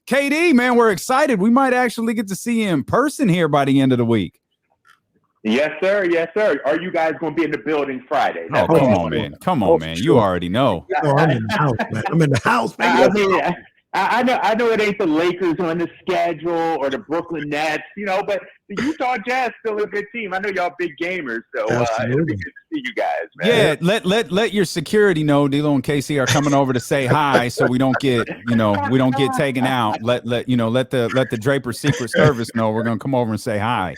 KD, man, we're excited. We might actually get to see you in person here by the end of the week. Yes, sir. Yes, sir. Are you guys going to be in the building Friday? Oh, come on, man. Come on, man. You already know. I'm in the house, man. I'm in the house, man. I know it ain't the Lakers on the schedule or the Brooklyn Nets, but the Utah Jazz still a good team. I know y'all big gamers, so it'll be good to see you guys, man. Yeah, let your security know D'Lo and Casey are coming over to say hi, so we don't get taken out. Let the Draper Secret Service know we're gonna come over and say hi.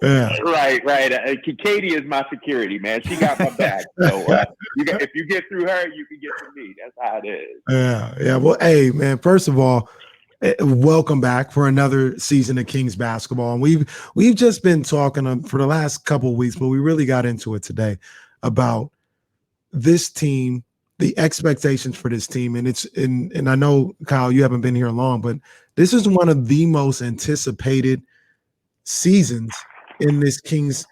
Yeah. Right. Katie is my security, man. She got my back. So if you get through her, you can get to me. That's how it is. Yeah. Well, hey, man. First of all, welcome back for another season of Kings basketball. And we've just been talking for the last couple of weeks, but we really got into it today about this team, the expectations for this team, and I know, Kyle, you haven't been here long, but this is one of the most anticipated seasons in this Kings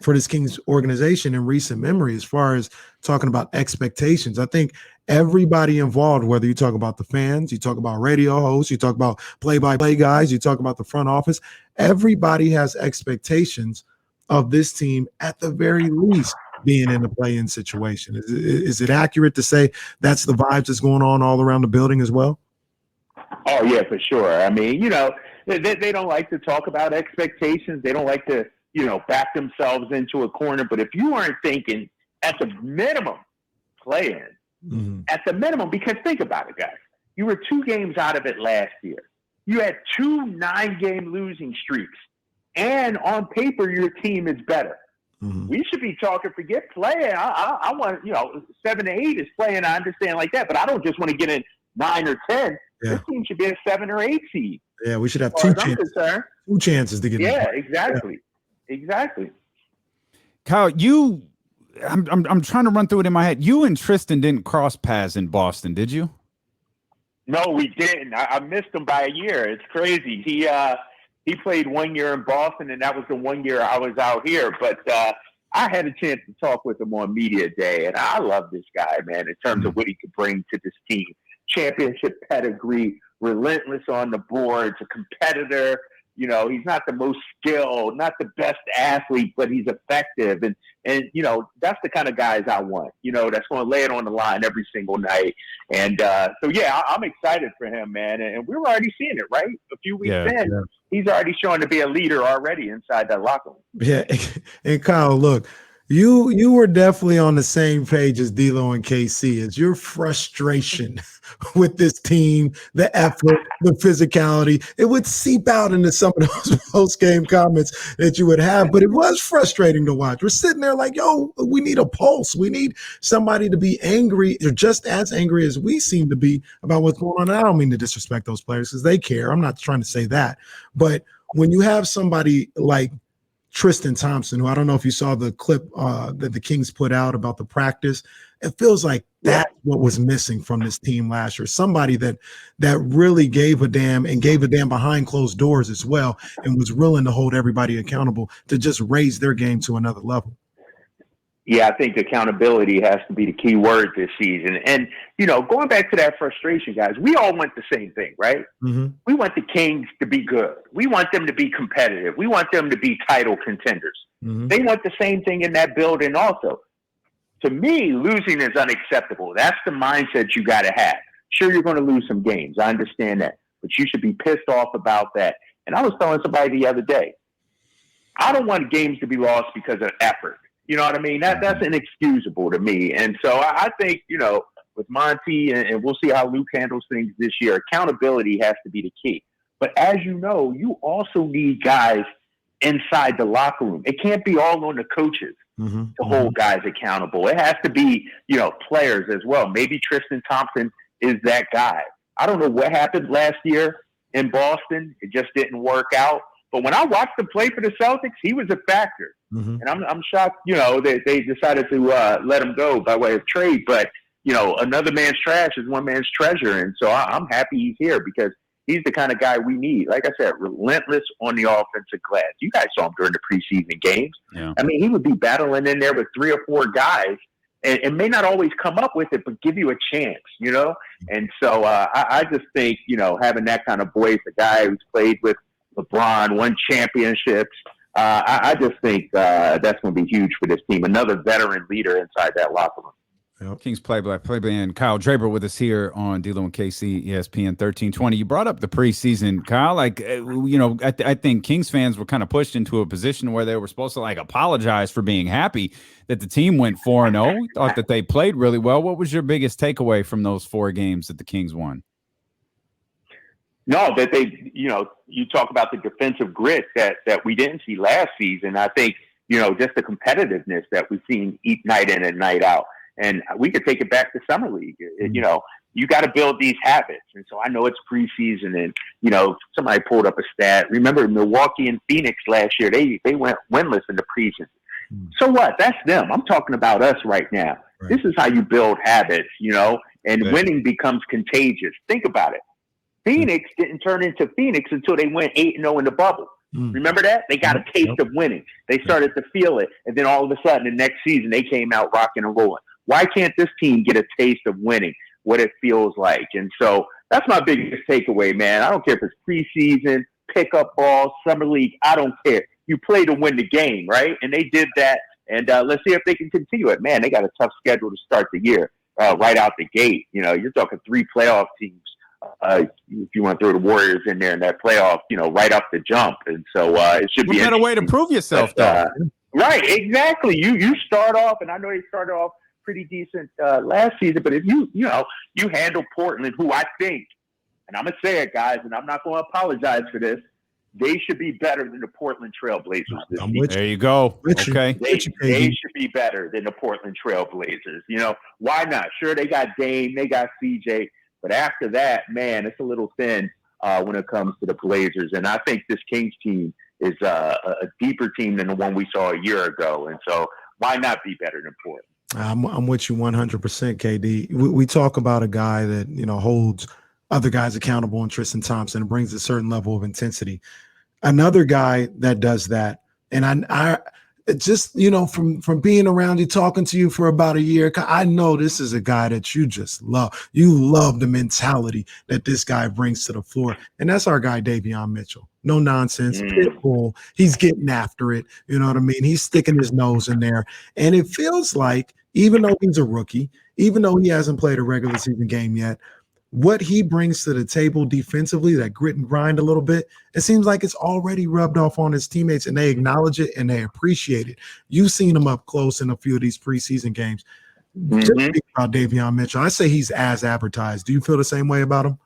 organization in recent memory, as far as talking about expectations. I think everybody involved, whether you talk about the fans, you talk about radio hosts, you talk about play-by-play guys, you talk about the front office, everybody has expectations of this team at the very least being in a play-in situation. Is it accurate to say that's the vibes that's going on all around the building as well? Oh, yeah, for sure. I mean, they don't like to talk about expectations. They don't like to back themselves into a corner. But if you aren't thinking at the minimum play-in, at the minimum, because think about it, guys. You were 2 games out of it last year. You had 2 9-game losing streaks. And on paper, your team is better. We should be talking, forget play-in. I want, 7 to 8 is playing. I understand like that. But I don't just want to get in 9 or 10. Yeah. This team should be a 7 or 8 seed. Yeah, we should have 2 chances. 2 chances to get in. Yeah, exactly. Exactly. Kyle, I'm trying to run through it in my head. You and Tristan didn't cross paths in Boston, did you? No, we didn't. I missed him by a year. It's crazy. He played 1 year in Boston, and that was the 1 year I was out here. But I had a chance to talk with him on media day, and I love this guy, man, in terms of what he could bring to this team. Championship pedigree, relentless on the boards, a competitor. He's not the most skilled, not the best athlete, but he's effective. And that's the kind of guys I want, that's going to lay it on the line every single night. And I'm excited for him, man. And we were already seeing it, right? A few weeks in, he's already showing to be a leader already inside that locker room. Yeah. And Kyle, look, you were definitely on the same page as D'Lo and KC. It's your frustration with this team, the effort, the physicality. It would seep out into some of those post-game comments that you would have, but it was frustrating to watch. We're sitting there like, yo, we need a pulse. We need somebody to be angry, or just as angry as we seem to be about what's going on. And I don't mean to disrespect those players because they care. I'm not trying to say that. But when you have somebody like Tristan Thompson, who I don't know if you saw the clip that the Kings put out about the practice, it feels like that's what was missing from this team last year. Somebody that really gave a damn, and gave a damn behind closed doors as well, and was willing to hold everybody accountable to just raise their game to another level. Yeah, I think accountability has to be the key word this season. And, going back to that frustration, guys, we all want the same thing, right? We want the Kings to be good. We want them to be competitive. We want them to be title contenders. They want the same thing in that building also. To me, losing is unacceptable. That's the mindset you got to have. Sure, you're going to lose some games. I understand that. But you should be pissed off about that. And I was telling somebody the other day, I don't want games to be lost because of effort. You know what I mean? That's inexcusable to me. And so I think, with Monty, and we'll see how Luke handles things this year, accountability has to be the key. But as you know, you also need guys inside the locker room. It can't be all on the coaches to hold guys accountable. It has to be, players as well. Maybe Tristan Thompson is that guy. I don't know what happened last year in Boston. It just didn't work out. But when I watched him play for the Celtics, he was a factor. And I'm shocked, they decided to let him go by way of trade. But, another man's trash is one man's treasure. And so I'm happy he's here because he's the kind of guy we need. Like I said, relentless on the offensive glass. You guys saw him during the preseason games. Yeah. I mean, he would be battling in there with 3 or 4 guys and may not always come up with it, but give you a chance, And so I just think, having that kind of voice, a guy who's played with LeBron, won championships, I just think that's going to be huge for this team. Another veteran leader inside that locker room. Kings play-by-play and Kyle Draper with us here on D'Lo and KC, ESPN 1320. You brought up the preseason, Kyle. I think Kings fans were kind of pushed into a position where they were supposed to apologize for being happy that the team went 4-0. We thought that they played really well. What was your biggest takeaway from those 4 games that the Kings won? No, that they, you talk about the defensive grit that we didn't see last season. I think, just the competitiveness that we've seen night in and night out. And we could take it back to summer league. You got to build these habits. And so I know it's preseason, and somebody pulled up a stat. Remember Milwaukee and Phoenix last year? They went winless in the preseason. So what? That's them. I'm talking about us right now. Right. This is how you build habits, and winning becomes contagious. Think about it. Phoenix didn't turn into Phoenix until they went 8-0 in the bubble. Remember that? They got a taste of winning. They started to feel it, and then all of a sudden, the next season, they came out rocking and rolling. Why can't this team get a taste of winning, what it feels like? And so that's my biggest takeaway, man. I don't care if it's preseason, pickup ball, summer league. I don't care. You play to win the game, right? And they did that. And let's see if they can continue it. Man, they got a tough schedule to start the year right out the gate. You're talking 3 playoff teams. If you want to throw the Warriors in there in that playoff, right up the jump. And so it should be a better way to prove yourself, though. Right, exactly. You start off, and I know they started off pretty decent last season, but if you handle Portland, who I think, and I'm gonna say it, guys, and I'm not going to apologize for this, they should be better than the Portland Trailblazers this season. There you go. Okay, they should be better than the Portland Trailblazers. Why not? Sure, they got Dame, they got CJ, but after that, man, it's a little thin when it comes to the Blazers, and I think this Kings team is a deeper team than the one we saw a year ago, and so why not be better than Portland? I'm with you 100%, KD. We talk about a guy that, holds other guys accountable in Tristan Thompson and brings a certain level of intensity. Another guy that does that, and I just, from being around you, talking to you for about a year, I know this is a guy that you just love. You love the mentality that this guy brings to the floor. And that's our guy, Davion Mitchell. No nonsense, pitbull. He's getting after it. You know what I mean? He's sticking his nose in there. And it feels like, even though he's a rookie, even though he hasn't played a regular season game yet, what he brings to the table defensively, that grit and grind a little bit, it seems like it's already rubbed off on his teammates, and they acknowledge it and they appreciate it. You've seen him up close in a few of these preseason games. Just speak about Davion Mitchell. I say he's as advertised. Do you feel the same way about him?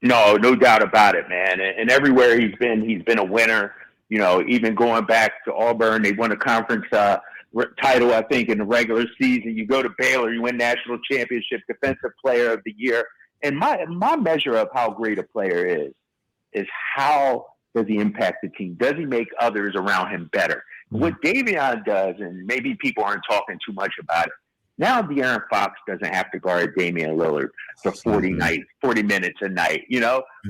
No doubt about it, man. And everywhere he's been a winner. Even going back to Auburn, they won a conference title, I think, in the regular season. You go to Baylor, you win national championship, defensive player of the year. And my measure of how great a player is how does he impact the team? Does he make others around him better? What Davion does, and maybe people aren't talking too much about it, now De'Aaron Fox doesn't have to guard Damian Lillard for 40 minutes a night.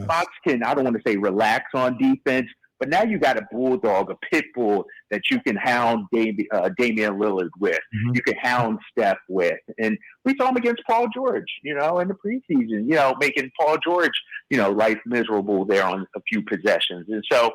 Fox can, I don't want to say relax on defense, but now you got a bulldog, a pit bull that you can hound Damian Lillard with. You can hound Steph with. And we saw him against Paul George, in the preseason, making Paul George, life miserable there on a few possessions. And so,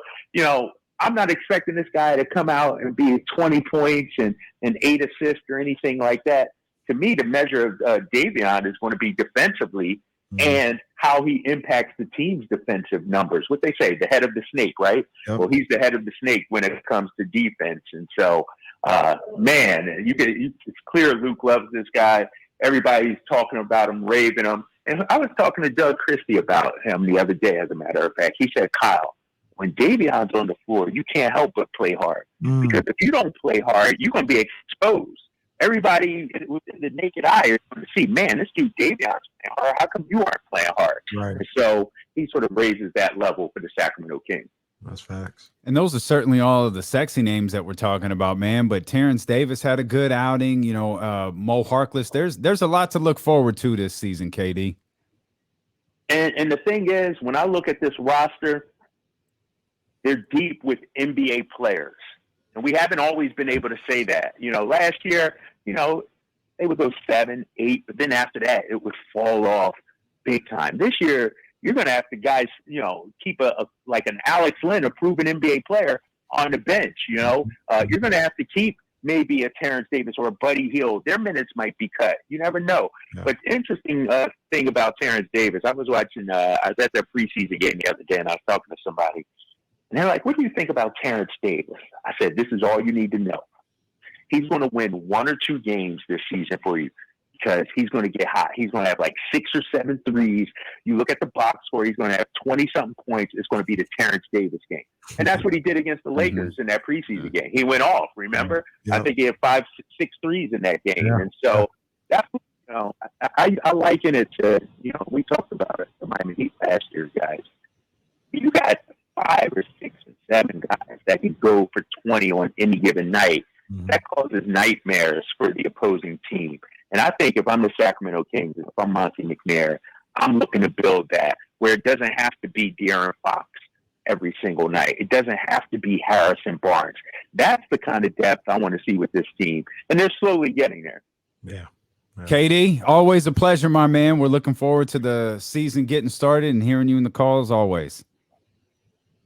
I'm not expecting this guy to come out and be 20 points and 8 assists or anything like that. To me, the measure of Davion is going to be defensively and how he impacts the team's defensive numbers. What they say, the head of the snake, right? Yep. Well, he's the head of the snake when it comes to defense. And so, man, it's clear Luke loves this guy. Everybody's talking about him, raving him. And I was talking to Doug Christie about him the other day, as a matter of fact. He said, Kyle, when Davion's on the floor, you can't help but play hard. Because if you don't play hard, you're going to be exposed. Everybody with the naked eye is going to see, man, this dude Davion's playing hard. How come you aren't playing hard? Right. And so he sort of raises that level for the Sacramento Kings. That's facts. And those are certainly all of the sexy names that we're talking about, man. But Terrence Davis had a good outing. Mo Harkless. There's a lot to look forward to this season, KD. And the thing is, when I look at this roster, they're deep with NBA players. And we haven't always been able to say that. Last year, they would go 7, 8, but then after that, it would fall off big time. This year, you're going to have to, guys, keep like an Alex Lynn, a proven NBA player, on the bench. You're going to have to keep maybe a Terrence Davis or a Buddy Hield. Their minutes might be cut. You never know. Yeah. But interesting thing about Terrence Davis, I was watching, I was at their preseason game the other day, and I was talking to somebody. And they're like, what do you think about Terrence Davis? I said, this is all you need to know. He's going to win 1 or 2 games this season for you because he's going to get hot. He's going to have like 6 or 7 threes. You look at the box score, he's going to have 20-something points. It's going to be the Terrence Davis game. And that's what he did against the Lakers in that preseason game. He went off, remember? Yep. I think he had 5, 6 threes in that game. Yeah. And so that's what, I liken it to, we talked about it for Miami Heat last year, guys. You got 5 or 6 or 7 guys that can go for 20 on any given night. That causes nightmares for the opposing team. And I think if I'm the Sacramento Kings, if I'm Monty McNair, I'm looking to build that where it doesn't have to be De'Aaron Fox every single night. It doesn't have to be Harrison Barnes. That's the kind of depth I want to see with this team. And they're slowly getting there. Yeah. KD, always a pleasure, my man. We're looking forward to the season getting started and hearing you in the call as always.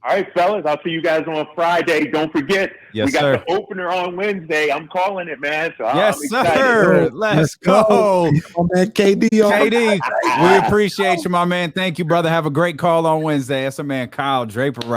All right, fellas, I'll see you guys on Friday. Don't forget, we got the opener on Wednesday. I'm calling it, man. So yes, sir. Let's go. Oh, man, KD. KD, we appreciate you, my man. Thank you, brother. Have a great call on Wednesday. That's our man, Kyle Draper.